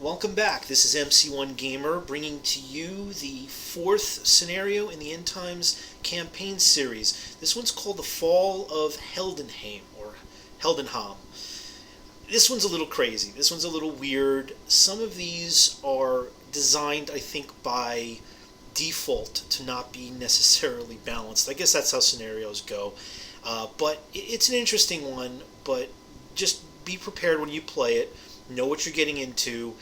Welcome back. This is MC1 Gamer bringing to you the fourth scenario in the End Times campaign series. This one's called The Fall of Heldenhame, or Heldenhame. This one's a little crazy. This one's a little weird. Some of these are designed, I think, by default to not be necessarily balanced. I guess that's how scenarios go. But it's an interesting one, but just be prepared when you play it. Know what you're getting into.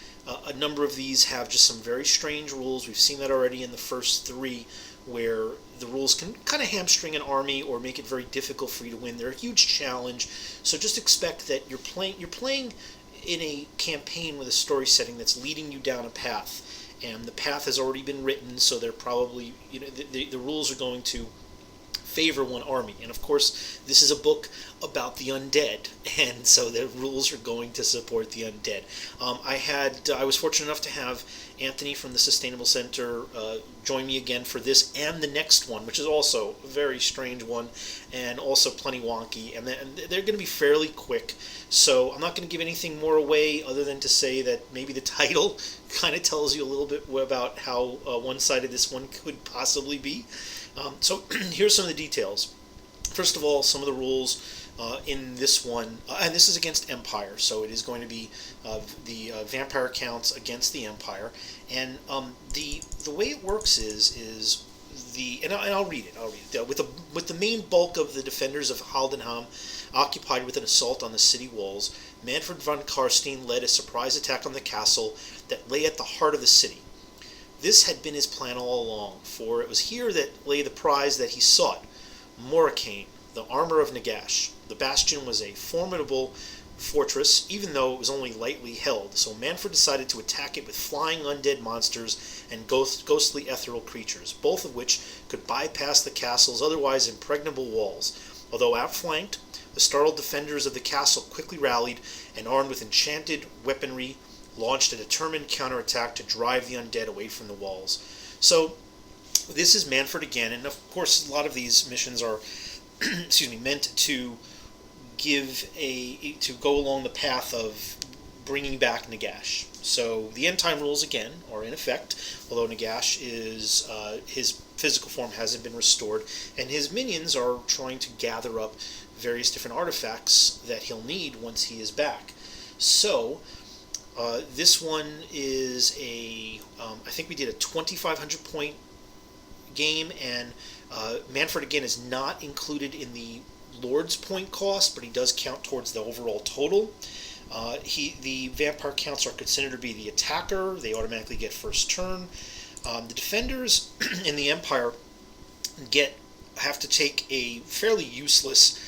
A number of these have just some very strange rules. We've seen that already in the first three, where the rules can kind of hamstring an army or make it very difficult for you to win. They're a huge challenge, so just expect that you're playing in a campaign with a story setting that's leading you down a path, and the path has already been written. So they're probably the rules are going to favor one army. And of course, this is a book about the undead, and so the rules are going to support the undead. I was fortunate enough to have Anthony from the Sustainable Center join me again for this and the next one, which is also a very strange one and also plenty wonky, and they're going to be fairly quick. So I'm not going to give anything more away other than to say that maybe the title kind of tells you a little bit about how one-sided this one could possibly be. So here's some of the details. First of all, some of the rules in this one, and this is against Empire, so it is going to be the vampire counts against the Empire, and the way it works is I'll read it. With the main bulk of the defenders of Heldenhame occupied with an assault on the city walls, Manfred von Karstein led a surprise attack on the castle that lay at the heart of the city. This had been his plan all along, for it was here that lay the prize that he sought, Morricane, the armor of Nagash. The bastion was a formidable fortress, even though it was only lightly held, so Manfred decided to attack it with flying undead monsters and ghostly ethereal creatures, both of which could bypass the castle's otherwise impregnable walls. Although outflanked, the startled defenders of the castle quickly rallied and, armed with enchanted weaponry, launched a determined counterattack to drive the undead away from the walls. So this is Manfred again, and of course a lot of these missions are meant to to go along the path of bringing back Nagash. So the end time rules again are in effect, although Nagash is his physical form hasn't been restored, and his minions are trying to gather up various different artifacts that he'll need once he is back. So this one is I think we did a 2,500 point game, and Manfred again is not included in the Lord's point cost, but he does count towards the overall total. The vampire counts are considered to be the attacker. They automatically get first turn. The defenders in the Empire have to take a fairly useless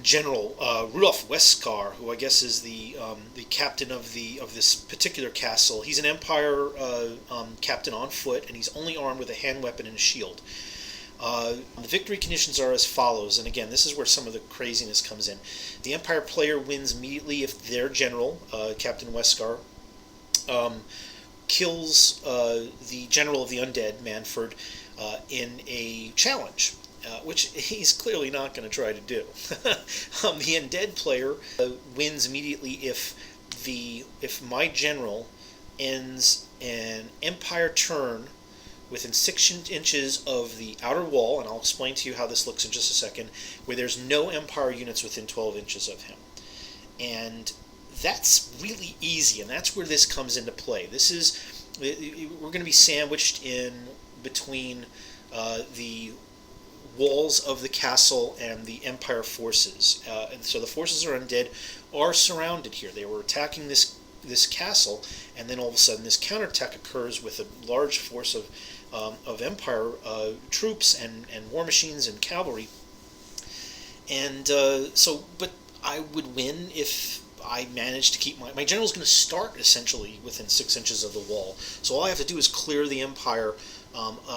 General Rudolf Westcar, who I guess is the captain of this particular castle. He's an Empire captain on foot, and he's only armed with a hand weapon and a shield. The victory conditions are as follows, and again, this is where some of the craziness comes in. The Empire player wins immediately if their general, Captain Westcar, kills the general of the undead, Manfred, in a challenge. Which he's clearly not going to try to do. The undead player wins immediately if my general ends an Empire turn within 6 inches of the outer wall, and I'll explain to you how this looks in just a second, where there's no Empire units within 12 inches of him. And that's really easy, and that's where this comes into play. We're going to be sandwiched in between the walls of the castle and the Empire forces. And so the forces are undead are surrounded here. They were attacking this castle, and then all of a sudden this counterattack occurs with a large force of Empire troops and war machines and cavalry. And but I would win if I managed to keep my general's going to start essentially within 6 inches of the wall. So all I have to do is clear the Empire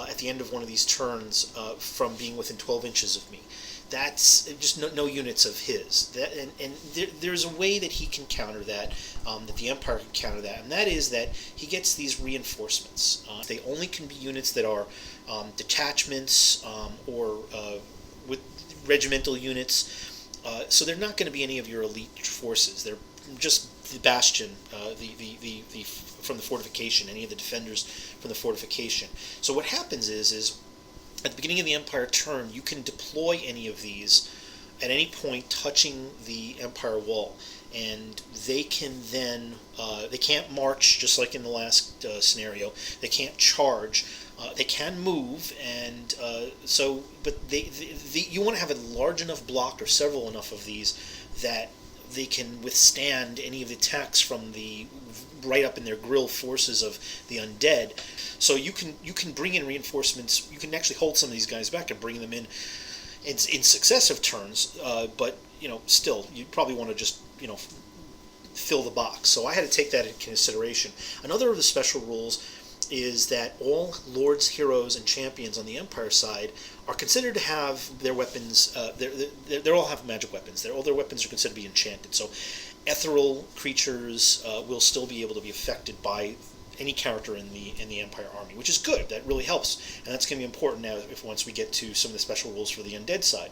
at the end of one of these turns from being within 12 inches of me. That's just no units of his. There's a way that he can counter that, that the Empire can counter that, and that is that he gets these reinforcements. They only can be units that are detachments or with regimental units. So they're not going to be any of your elite forces. They're just the bastion, the from the fortification, any of the defenders from the fortification. So what happens is at the beginning of the Empire turn, you can deploy any of these at any point touching the Empire wall, and they can then they can't march just like in the last scenario. They can't charge. They can move, and but you want to have a large enough block or several enough of these that they can withstand any of the attacks from the right up in their grill forces of the undead. So you can bring in reinforcements. You can actually hold some of these guys back and bring them in successive turns. But still, you probably want to just fill the box. So I had to take that into consideration. Another of the special rules is that all lords, heroes, and champions on the Empire side are considered to have their weapons. They all have magic weapons. All their weapons are considered to be enchanted. So ethereal creatures will still be able to be affected by any character in the Empire army, which is good. That really helps, and that's going to be important now once we get to some of the special rules for the undead side.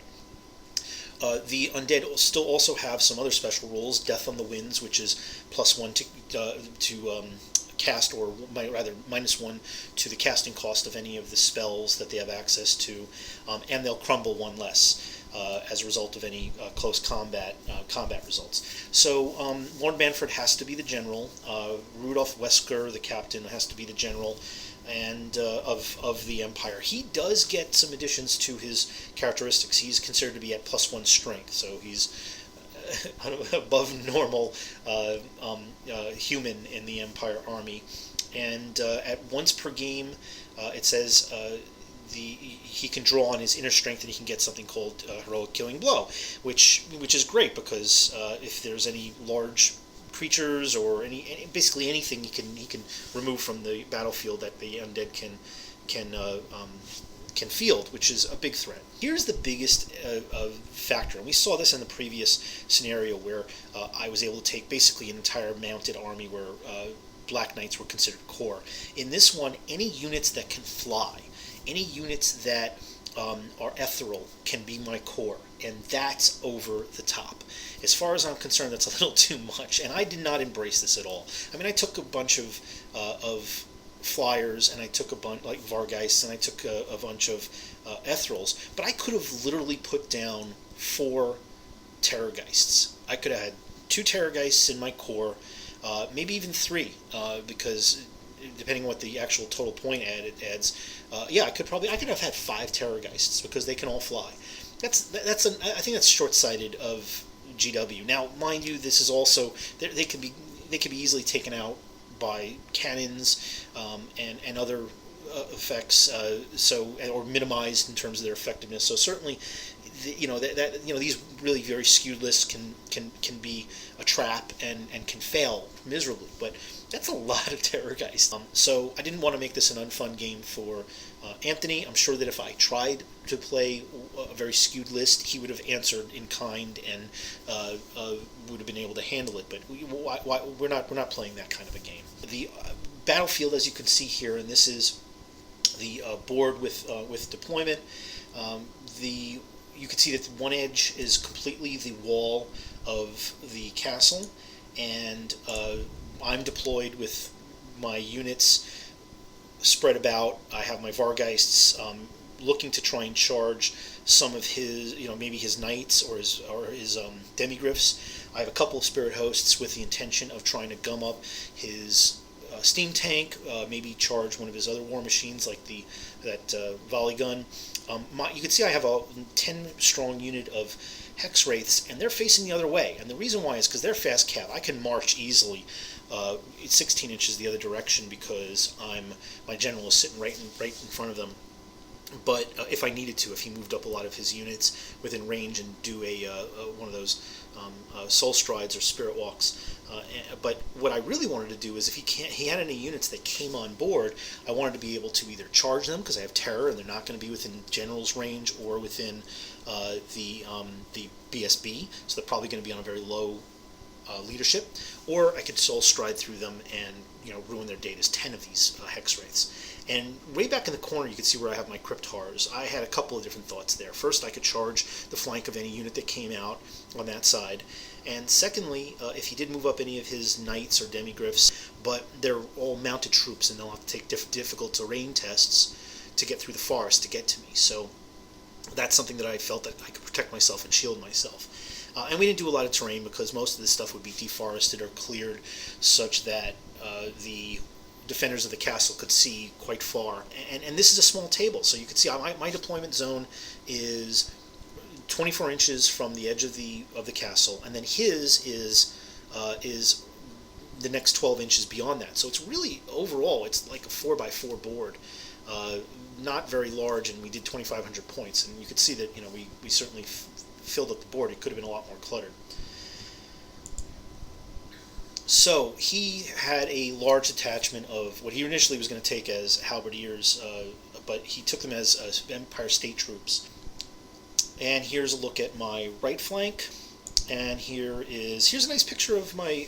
The undead still also have some other special rules. Death on the Winds, which is +1 to cast, or rather -1 to the casting cost of any of the spells that they have access to, and they'll crumble 1 less as a result of any close combat results. So Lord Manfred has to be the general. Rudolf Wesker, the captain, has to be the general, and of the Empire. He does get some additions to his characteristics. He's considered to be at +1 strength, so he's above normal human in the Empire army. And at once per game, it says he can draw on his inner strength, and he can get something called heroic killing blow, which is great because if there's any large creatures or basically anything he can remove from the battlefield that the undead can field, which is a big threat. Here's the biggest factor, and we saw this in the previous scenario where I was able to take basically an entire mounted army where Black Knights were considered core. In this one, any units that can fly, any units that are ethereal can be my core, and that's over the top. As far as I'm concerned, that's a little too much, and I did not embrace this at all. I mean, I took a bunch of flyers, and I took a bunch like Vargeists, and I took a bunch of ethereals, but I could have literally put down 4 Terrorgeists. I could have had 2 Terrorgeists in my core, maybe even 3, because depending on what the actual total point adds, I could have had 5 Terrorgeists because they can all fly. I think that's short-sighted of GW. Now, mind you, this is also they can be easily taken out by cannons and other effects, or minimized in terms of their effectiveness. So certainly, these really very skewed lists can be a trap and can fail miserably. But that's a lot of Terrorgeist. So I didn't want to make this an unfun game for Anthony. I'm sure that if I tried to play a very skewed list, he would have answered in kind and would have been able to handle it. But we're not playing that kind of a game. The battlefield, as you can see here, and this is the board with deployment. You can see that one edge is completely the wall of the castle, and I'm deployed with my units spread about. I have my Vargeists looking to try and charge some of his, maybe his knights or his demigryphs. I have a couple of spirit hosts with the intention of trying to gum up his steam tank, maybe charge one of his other war machines like that volley gun. You can see I have a 10-strong unit of Hex Wraiths, and they're facing the other way. And the reason why is because they're fast cav. I can march easily 16 inches the other direction because my general is sitting right in front of them. But if I needed to, if he moved up a lot of his units within range and do one of those soul strides or spirit walks. But what I really wanted to do is if he had any units that came on board, I wanted to be able to either charge them because I have terror and they're not going to be within general's range or within the BSB, so they're probably going to be on a very low leadership, or I could soul stride through them and ruin their day. There's 10 of these hex wraiths. And way back in the corner, you can see where I have my crypt horrors. I had a couple of different thoughts there. First, I could charge the flank of any unit that came out on that side. And secondly, if he did move up any of his knights or demigryphs, but they're all mounted troops, and they'll have to take difficult terrain tests to get through the forest to get to me. So that's something that I felt that I could protect myself and shield myself. And we didn't do a lot of terrain because most of this stuff would be deforested or cleared such that the defenders of the castle could see quite far. And this is a small table, so you can see my deployment zone is 24 inches from the edge of the castle, and then his is the next 12 inches beyond that. So it's really, overall, it's like a 4x4 board. Not very large, and we did 2,500 points, and you could see that we certainly filled up the board. It could have been a lot more cluttered. So he had a large detachment of what he initially was going to take as halberdiers, but he took them as Empire State Troops. And here's a look at my right flank, and here's a nice picture of my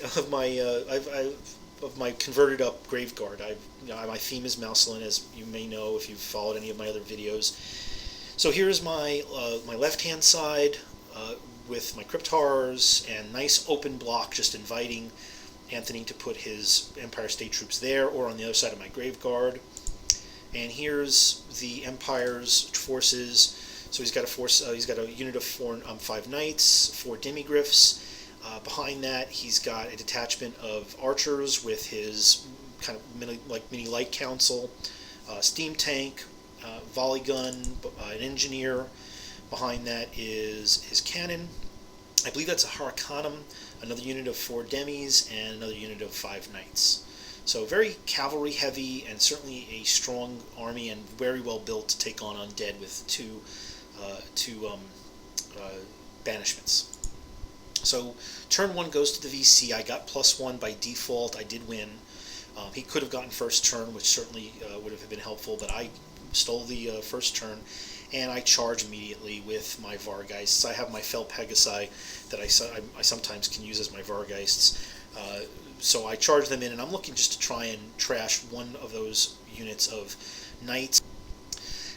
converted up grave guard. My theme is Mouselin, as you may know if you've followed any of my other videos. So here's my left hand side with my crypt horrors and nice open block, just inviting Anthony to put his Empire State Troops there or on the other side of my grave guard. And here's the Empire's forces. So he's got a force. He's got a unit of 5 knights, 4 demigryphs. Behind that, he's got a detachment of archers with his kind of mini light council, steam tank, volley gun, an engineer. Behind that is his cannon. I believe that's a Hurricanum, another unit of 4 demis, and another unit of 5 knights. So very cavalry heavy, and certainly a strong army, and very well built to take on undead with two banishments. So turn 1 goes to the VC. I got +1 by default. I did win. He could have gotten first turn, which certainly would have been helpful, but I stole the first turn, and I charge immediately with my Vargeists. I have my Fel Pegasi that I sometimes can use as my Vargeists. So I charge them in, and I'm looking just to try and trash one of those units of knights.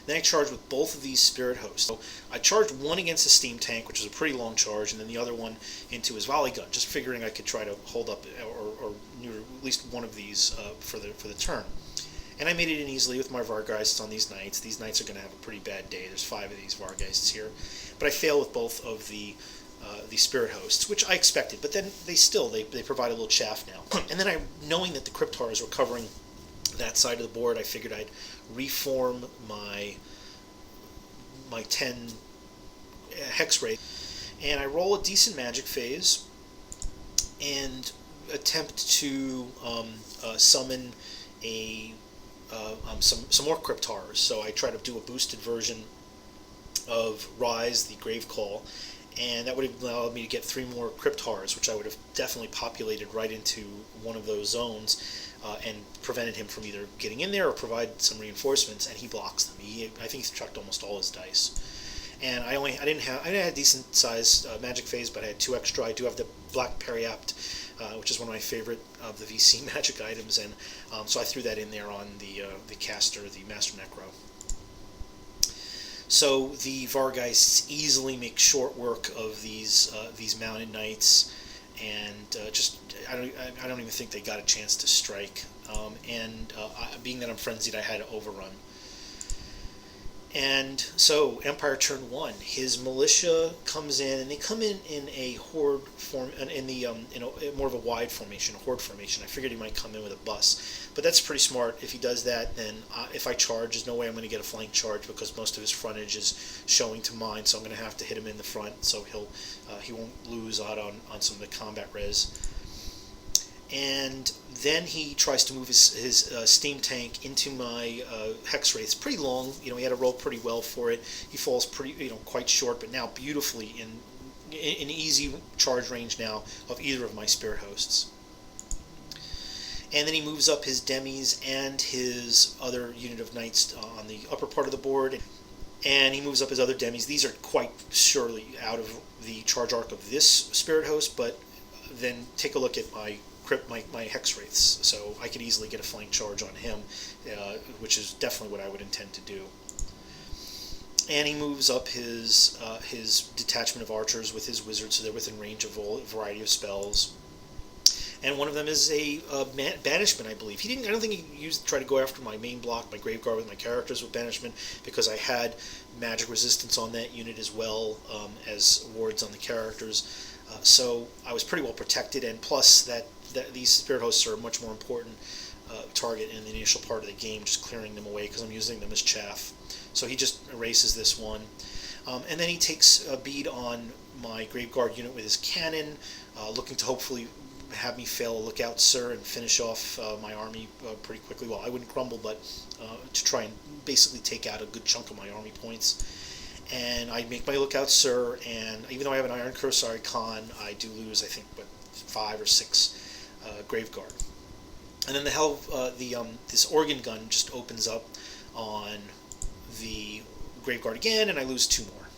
Then I charged with both of these spirit hosts. So I charged one against the steam tank, which was a pretty long charge, and then the other one into his volley gun, just figuring I could try to hold up or near at least one of these for the turn. And I made it in easily with my Vargeists on these knights. These knights are going to have a pretty bad day. There's 5 of these Vargeists here, but I fail with both of the spirit hosts, which I expected. But then they provide a little chaff now. And then knowing that the crypt horrors were covering that side of the board, I figured I'd reform my 10 hex wraith, and I roll a decent magic phase and attempt to summon some more crypt horrors. So I try to do a boosted version of Rise, the Grave Call, and that would have allowed me to get 3 more crypt horrors, which I would have definitely populated right into one of those zones. And prevented him from either getting in there or provide some reinforcements, and he blocks them. I think he's chucked almost all his dice. And I didn't have a decent sized magic phase, but I had 2 extra. I do have the Black Periapt, which is one of my favorite of the VC magic items, and so I threw that in there on the caster, the Master Necro. So the Vargeists easily make short work of these mounted knights. And I don't even think they got a chance to strike. Being that I'm frenzied, I had to overrun. And so Empire turn 1, his militia comes in, and they come in a horde form, in a more of a wide formation, a horde formation. I figured he might come in with a bus, but that's pretty smart. If he does that, then if I charge, there's no way I'm going to get a flank charge because most of his frontage is showing to mine. So I'm going to have to hit him in the front, so he won't lose out on some of the combat res. And then he tries to move his steam tank into my hex wraith. It's pretty long. He had to roll pretty well for it. He falls pretty, quite short, but now beautifully in easy charge range now of either of my spirit hosts. And then he moves up his demis and his other unit of knights on the upper part of the board. And he moves up his other demis. These are quite surely out of the charge arc of this spirit host, but then take a look at my Hex Wraiths. So I could easily get a flank charge on him, which is definitely what I would intend to do. And he moves up his detachment of archers with his wizards, so they're within range of a variety of spells. And one of them is a banishment, I believe. I don't think he tried to go after my main block, my Graveguard with my characters with banishment, because I had magic resistance on that unit as well as wards on the characters. So I was pretty well protected, and plus that these Spirit Hosts are a much more important target in the initial part of the game, just clearing them away because I'm using them as chaff. So he just erases this one. And then he takes a bead on my Graveguard unit with his cannon, looking to hopefully have me fail a Lookout Sir and finish off my army pretty quickly. Well, I wouldn't crumble, but to try and basically take out a good chunk of my army points. And I make my Lookout Sir, and even though I have an Iron Curse icon, I do lose, I think, 5 or 6 Graveguard. And then this organ gun just opens up on the Graveguard again, and I lose 2 more.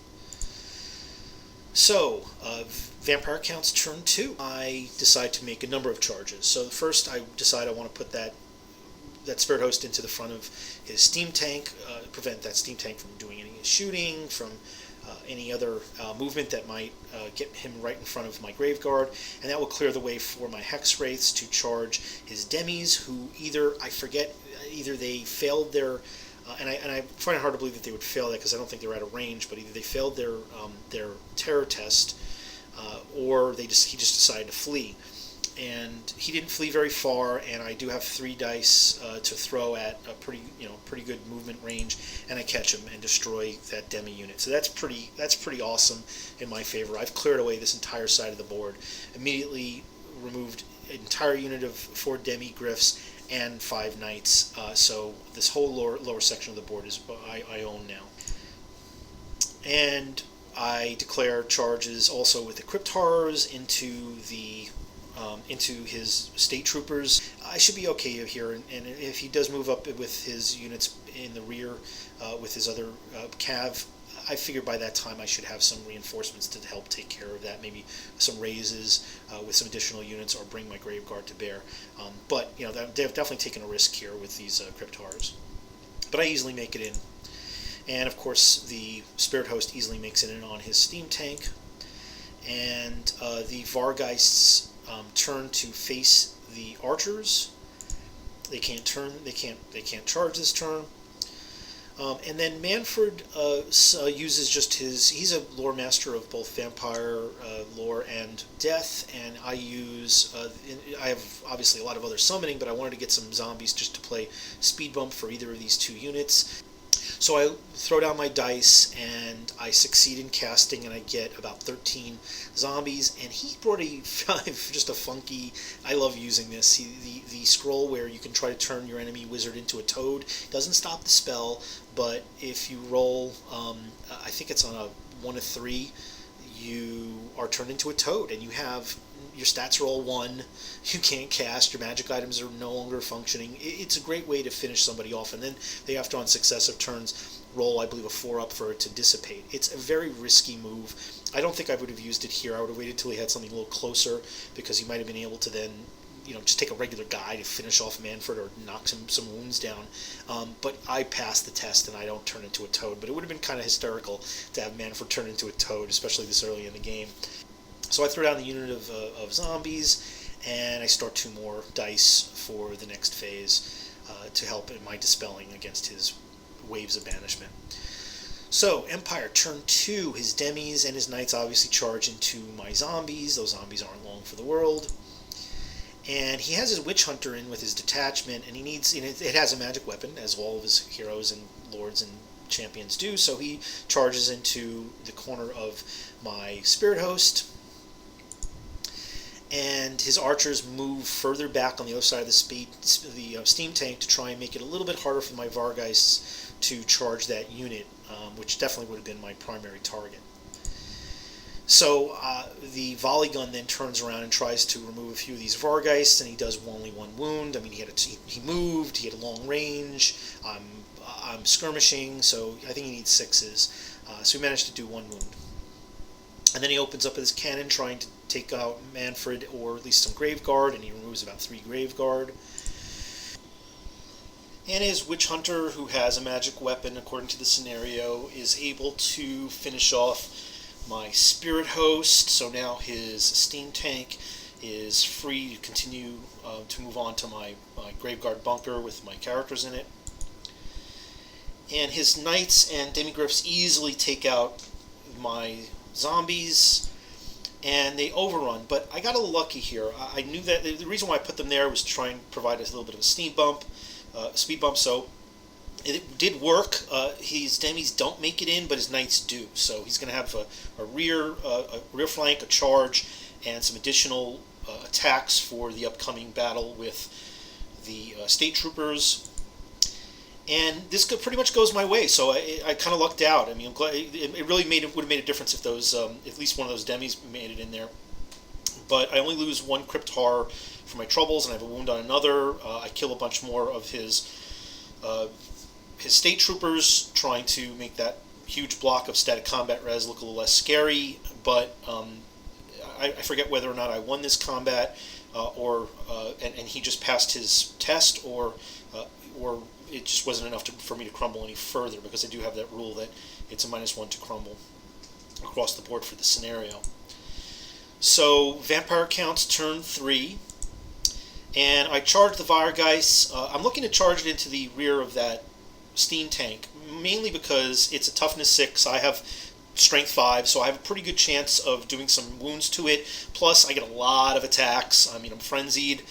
So, Vampire Count's turn 2. I decide to make a number of charges. So first I decide I want to put that Spirit Host into the front of his steam tank, prevent that steam tank from doing any shooting, from any other movement that might get him right in front of my Graveguard, and that will clear the way for my Hex Wraiths to charge his Demis, who either they failed their and I find it hard to believe that they would fail that because I don't think they're out of range, but either they failed their terror test, or he just decided to flee. And he didn't flee very far, and I do have 3 dice to throw at a pretty good movement range, and I catch him and destroy that Demi unit. So that's pretty awesome in my favor. I've cleared away this entire side of the board, immediately removed an entire unit of 4 Demi Griffs and 5 Knights. So this whole lower section of the board is I own now. And I declare charges also with the Crypt Horrors into his State Troopers. I should be okay here, and if he does move up with his units in the rear with his other cav, I figure by that time I should have some reinforcements to help take care of that, maybe some raises with some additional units, or bring my Graveguard to bear. But they've definitely taken a risk here with these Crypt Horrors. But I easily make it in. And of course the Spirit Host easily makes it in on his steam tank. And the Vargeists turn to face the archers. They can't charge this turn. And then Manfred uses just he's a lore master of both vampire lore and death, and I have obviously a lot of other summoning, but I wanted to get some zombies just to play speed bump for either of these 2 units. So I throw down my dice, and I succeed in casting, and I get about 13 zombies. And he brought just a funky. I love using this. The scroll where you can try to turn your enemy wizard into a toad doesn't stop the spell, but if you roll, I think it's on a 1 of 3, you are turned into a toad, and you have your stats are all 1, you can't cast, your magic items are no longer functioning. It's a great way to finish somebody off, and then they have to, on successive turns, roll, I believe, a 4-up for it to dissipate. It's a very risky move. I don't think I would have used it here. I would have waited till he had something a little closer, because he might have been able to then just take a regular guy to finish off Manfred or knock some wounds down. But I passed the test, and I don't turn into a toad. But it would have been kind of hysterical to have Manfred turn into a toad, especially this early in the game. So I throw down the unit of zombies, and I start 2 more dice for the next phase to help in my dispelling against his waves of banishment. So, Empire, turn 2, his Demis and his Knights obviously charge into my zombies. Those zombies aren't long for the world. And he has his Witch Hunter in with his detachment, and it has a magic weapon, as all of his heroes and lords and champions do, so he charges into the corner of my Spirit Host. And his archers move further back on the other side of the steam tank to try and make it a little bit harder for my Vargeists to charge that unit, which definitely would have been my primary target. So the volley gun then turns around and tries to remove a few of these Vargeists, and he does only 1 wound. I mean, he moved, he had a long range. I'm skirmishing, so I think he needs 6s. So he managed to do 1 wound. And then he opens up his cannon trying to take out Manfred or at least some Graveguard, and he removes about 3 Graveguard. And his Witch Hunter, who has a magic weapon according to the scenario, is able to finish off my Spirit Host, so now his Steam Tank is free to continue to move on to my Graveguard bunker with my characters in it. And his Knights and Demigryphs easily take out my zombies, and they overrun. But I got a little lucky here. I knew that the reason why I put them there was to try and provide a little bit of a speed bump, so it did work. His demis don't make it in, but his knights do. So he's going to have a rear flank, a charge, and some additional attacks for the upcoming battle with the state troopers. And this pretty much goes my way, so I kind of lucked out. I mean, I'm glad it really would have made a difference if those at least one of those demis made it in there. But I only lose 1 Cryptar for my troubles, and I have a wound on another. I kill a bunch more of his state troopers, trying to make that huge block of static combat res look a little less scary. But I forget whether or not I won this combat, and he just passed his test, or it just wasn't enough for me to crumble any further, because I do have that rule that it's a -1 to crumble across the board for the scenario. So Vampire counts turn 3, and I charge the Viregeist. I'm looking to charge it into the rear of that Steam Tank, mainly because it's a toughness 6. I have strength 5, so I have a pretty good chance of doing some wounds to it. Plus, I get a lot of attacks. I mean, I'm frenzied.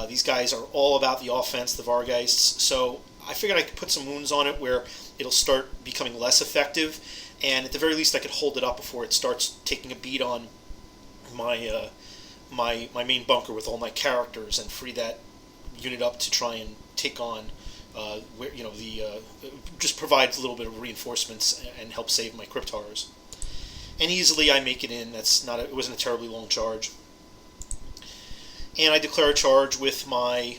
These guys are all about the offense, the Vargeists. So I figured I could put some wounds on it where it'll start becoming less effective, and at the very least I could hold it up before it starts taking a beat on my my main bunker with all my characters, and free that unit up to try and take on just provides a little bit of reinforcements and help save my Cryptars. And easily I make it in. It wasn't a terribly long charge. And I declare a charge with my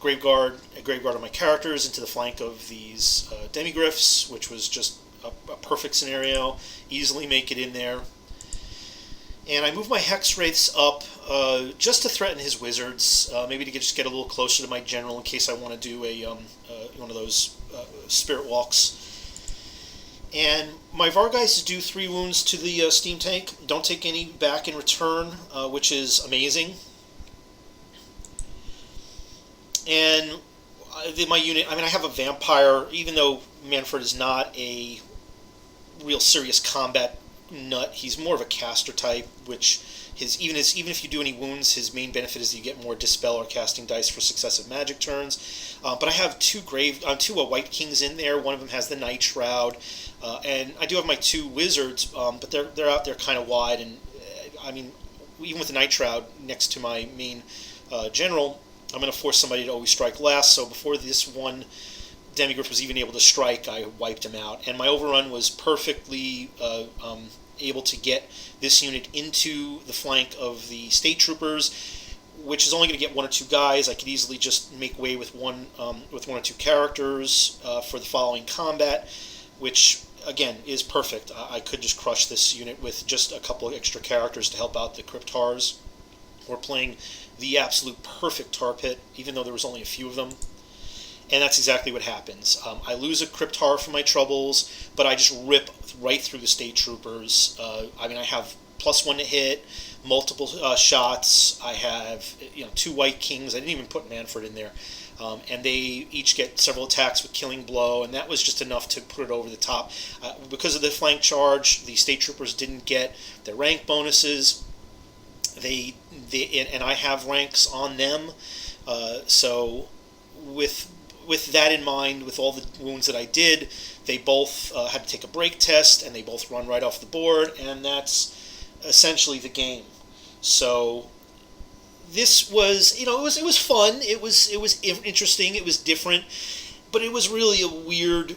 a Graveguard of my characters into the flank of these Demigryphs, which was just a perfect scenario. Easily make it in there. And I move my Hex Wraiths up just to threaten his wizards, maybe to just get a little closer to my general in case I want to do one of those spirit walks. And my Vargeists do 3 wounds to the Steam Tank. Don't take any back in return, which is amazing. And my unit, I mean, I have a Vampire, even though Manfred is not a real serious combat nut. He's more of a caster type, which even if you do any wounds, his main benefit is you get more dispel or casting dice for successive magic turns. But I have 2 White Kings in there. One of them has the Night Shroud, and I do have my 2 wizards, but they're out there kind of wide. And I mean, even with the Night Shroud next to my main general, I'm going to force somebody to always strike last. So before this one Demigryph was even able to strike, I wiped him out. And my overrun was perfectly able to get this unit into the flank of the state troopers, which is only going to get 1 or 2 guys. I could easily just make way with one or 2 characters for the following combat, which again is perfect. I could just crush this unit with just a couple of extra characters to help out the Cryptars. We're playing the absolute perfect tar pit, even though there was only a few of them. And that's exactly what happens. I lose a Cryptar for my troubles, but I just rip right through the state troopers. I have +1 to hit, multiple shots. I have 2 White Kings. I didn't even put Manfred in there. And they each get several attacks with Killing Blow, and that was just enough to put it over the top. Because of the flank charge, the state troopers didn't get their rank bonuses. And I have ranks on them. So with that in mind, with all the wounds that I did, they both had to take a break test, and they both run right off the board, and that's essentially the game. So this was, it was fun. It was interesting. It was different, but it was really a weird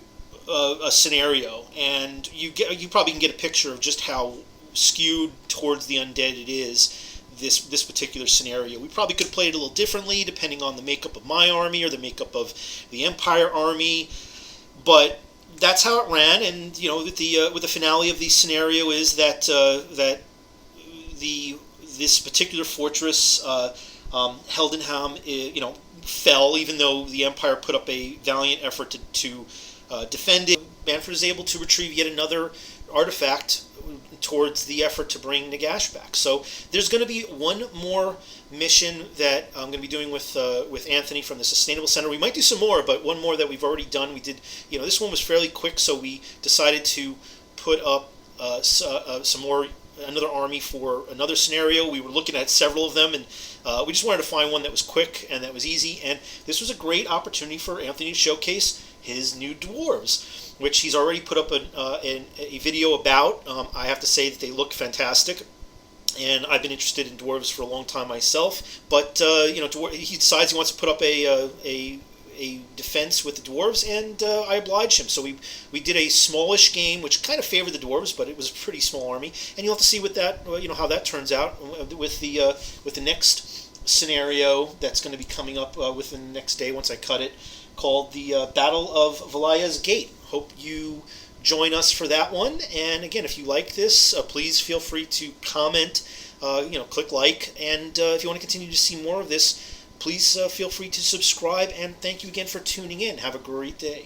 a scenario, and you probably can get a picture of just how skewed towards the undead it is. This particular scenario. We probably could play it a little differently depending on the makeup of my army or the makeup of the Empire army, but that's how it ran. And with the finale of the scenario is that this particular fortress, Heldenham, fell, even though the Empire put up a valiant effort to defend it. Manfred is able to retrieve yet another artifact towards the effort to bring Nagash back. So there's going to be one more mission that I'm going to be doing with Anthony from the Sustainable Center. We might do some more, but one more that we've already done. We did, this one was fairly quick, so we decided to put up some more, another army for another scenario. We were looking at several of them, and we just wanted to find one that was quick and that was easy. And this was a great opportunity for Anthony to showcase his new dwarves, which he's already put up a video about. I have to say that they look fantastic, and I've been interested in dwarves for a long time myself. But he decides he wants to put up a defense with the dwarves, and I obliged him. So we did a smallish game, which kind of favored the dwarves, but it was a pretty small army. And you'll have to see what that how that turns out with the next scenario that's going to be coming up within the next day once I cut it, called the Battle of Valaya's Gate. Hope you join us for that one. And again, if you like this, please feel free to comment, click like, and if you want to continue to see more of this, please feel free to subscribe, and thank you again for tuning in. Have a great day.